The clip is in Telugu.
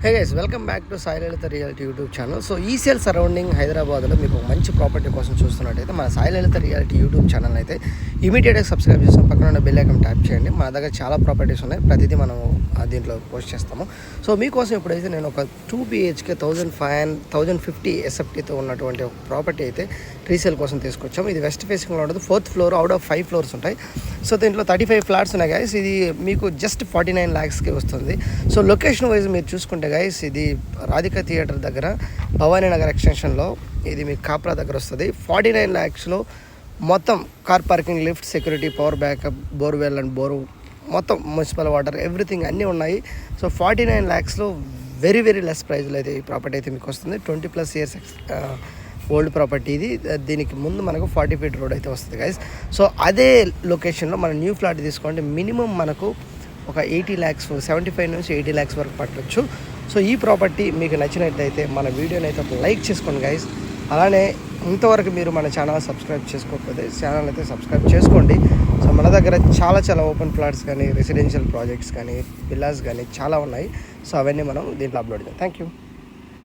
Hey guys, welcome back to Sai Lalitha reality YouTube channel. So ECL surrounding హైదరాబాద్లో మీకు ఒక మంచి ప్రాపర్టీ కోసం చూస్తున్నట్టయితే మన Sai Lalitha reality YouTube channel అయితే ఇమీడియట్గా సబ్స్క్రైబ్ చేస్తాం, పక్కన ఉన్న బెల్ ఐకాన్ ట్యాప్ చేయండి. మన దగ్గర చాలా ప్రాపర్టీస్ ఉన్నాయి, ప్రతిదీ మనం దీంట్లో పోస్ట్ చేస్తాము. సో మీకోసం ఇప్పుడైతే నేను ఒక 2 BHK 1050 SFTతో ఉన్నటువంటి ఒక ప్రాపర్టీ అయితే రీసేల్ కోసం తీసుకొచ్చాము. ఇది వెస్ట్ ఫేసింగ్లో ఉంటుంది, 4th floor, out of 5 floors ఉంటాయి. సో దీంట్లో 35 ఫ్లాట్స్ ఉన్నాయి గైస్. ఇది మీకు జస్ట్ 49 lakhsకి వస్తుంది. సో లొకేషన్ వైజ్ మీరు చూసుకుంటే గైస్, ఇది రాధికా థియేటర్ దగ్గర భవానీ నగర్ ఎక్స్టెన్షన్లో ఇది మీకు కాప్రా దగ్గర వస్తుంది. 49 lakhsలో మొత్తం car parking, lift, security, power backup, borewell and bore, మొత్తం మున్సిపల్ వాటర్, ఎవ్రీథింగ్ అన్నీ ఉన్నాయి. సో 49 lakhsలో వెరీ లెస్ ప్రైజ్లో అయితే ఈ ప్రాపర్టీ అయితే మీకు వస్తుంది. 20+ years ఓల్డ్ ప్రాపర్టీ ఇది. దీనికి ముందు మనకు 40 feet రోడ్ అయితే వస్తుంది గైస్. సో అదే లొకేషన్లో మన న్యూ ఫ్లాట్ తీసుకోండి, మినిమం మనకు ఒక 80 lakhs, 75 నుంచి 80 lakhs వరకు పట్టవచ్చు. సో ఈ ప్రాపర్టీ మీకు నచ్చినట్లయితే మన వీడియోని అయితే ఒక లైక్ చేసుకోండి గైస్. అలానే ఇంతవరకు మీరు మన ఛానల్ సబ్స్క్రైబ్ చేసుకోకపోతే ఛానల్ అయితే సబ్స్క్రైబ్ చేసుకోండి. సో మన దగ్గర చాలా ఓపెన్ ఫ్లాట్స్ కానీ, రెసిడెన్షియల్ ప్రాజెక్ట్స్ కానీ, విల్లాస్ కానీ చాలా ఉన్నాయి. సో అవన్నీ మనం దీంట్లో అప్లోడ్ చేద్దాం. Thank you.